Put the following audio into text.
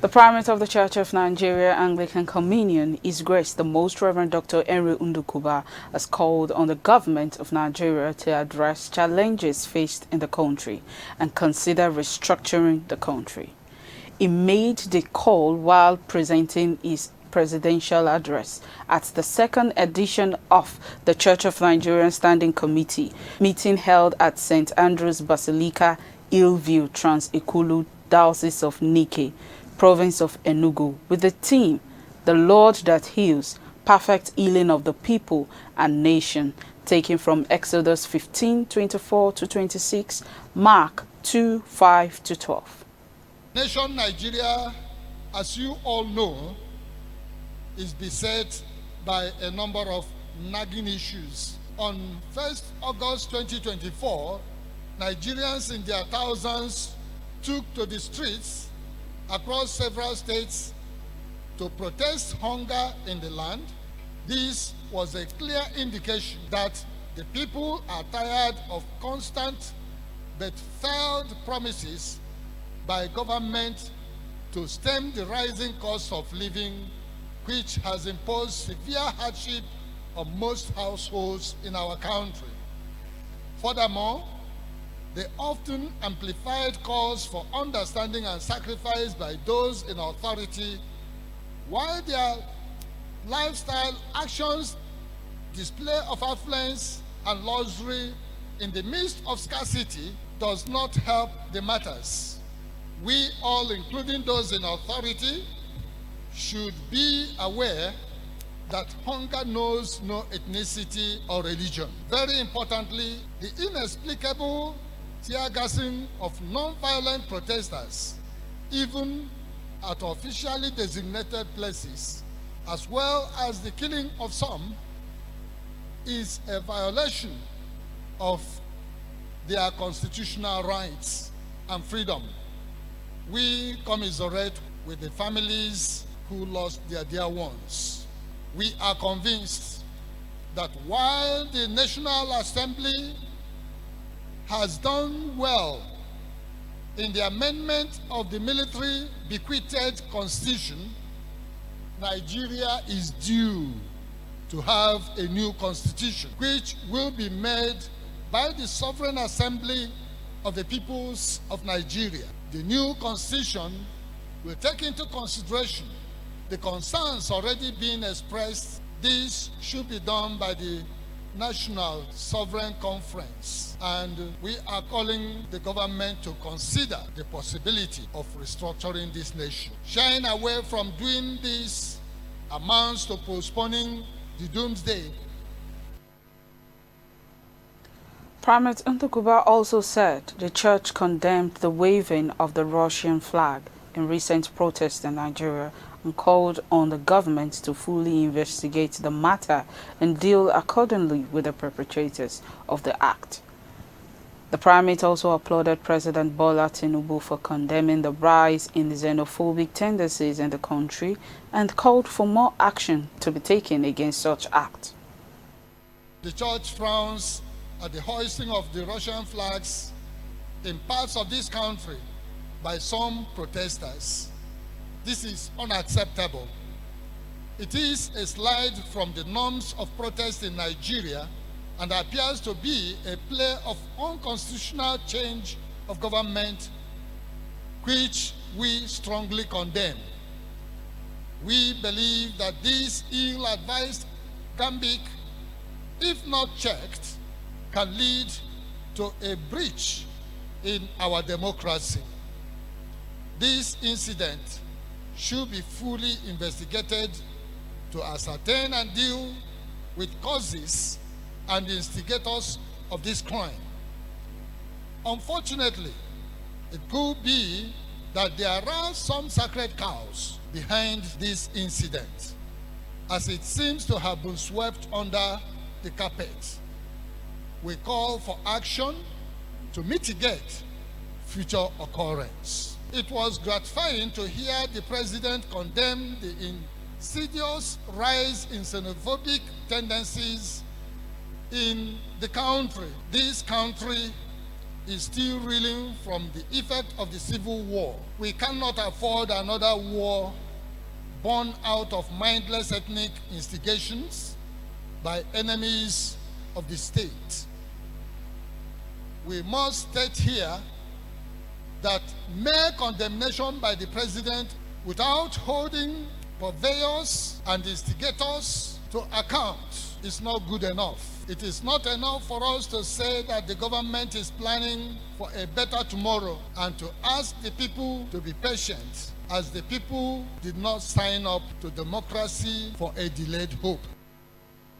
The Primate of the Church of Nigeria Anglican Communion, His Grace the Most Reverend Dr. Ndukuba, has called on the government of Nigeria to address challenges faced in the country and consider restructuring the country. He made the call while presenting his presidential address at the second edition of the Church of Nigeria Standing Committee meeting held at St. Andrew's Basilica, Hillview, Trans-Ikulu, Diocese of Nike, Province of Enugu, with the theme, The Lord That Heals, Perfect Healing of the People and Nation, taken from Exodus 15:24-26, Mark 2:5-12. Nation Nigeria, as you all know, is beset by a number of nagging issues. On 1st August 2024, Nigerians in their thousands took to the streets across several states to protest hunger in the land. This was a clear indication that the people are tired of constant but failed promises by government to stem the rising cost of living, which has imposed severe hardship on most households in our country. Furthermore, the often amplified calls for understanding and sacrifice by those in authority, while their lifestyle actions display of affluence and luxury in the midst of scarcity, does not help the matters. We all, including those in authority, should be aware that hunger knows no ethnicity or religion. Very importantly, the inexplicable tear gassing of non-violent protesters, even at officially designated places, as well as the killing of some, is a violation of their constitutional rights and freedom. We commiserate with the families who lost their dear ones. We are convinced that while the National Assembly has done well in the amendment of the military bequeathed constitution, Nigeria is due to have a new constitution, which will be made by the Sovereign Assembly of the Peoples of Nigeria. The new constitution will take into consideration the concerns already being expressed. This should be done by the National Sovereign Conference, and we are calling the government to consider the possibility of restructuring this nation. Shying away from doing this amounts to postponing the doomsday. Primate Ndukuba also said the church condemned the waving of the Russian flag in recent protests in Nigeria and called on the government to fully investigate the matter and deal accordingly with the perpetrators of the act. The Primate also applauded President Bola Tinubu for condemning the rise in xenophobic tendencies in the country and called for more action to be taken against such acts. The church frowns at the hoisting of the Russian flags in parts of this country by some protesters. This is unacceptable. It is a slide from the norms of protest in Nigeria and appears to be a play of unconstitutional change of government, which we strongly condemn. We believe that this ill-advised gambit, if not checked, can lead to a breach in our democracy. This incident should be fully investigated to ascertain and deal with causes and instigators of this crime. Unfortunately, it could be that there are some sacred cows behind this incident, as it seems to have been swept under the carpet. We call for action to mitigate future occurrence. It was gratifying to hear the President condemn the insidious rise in xenophobic tendencies in the country. This country is still reeling from the effect of the civil war. We cannot afford another war born out of mindless ethnic instigations by enemies of the state. We must state here that mere condemnation by the president without holding purveyors and instigators to account is not good enough. It is not enough for us to say that the government is planning for a better tomorrow and to ask the people to be patient, as the people did not sign up to democracy for a delayed hope.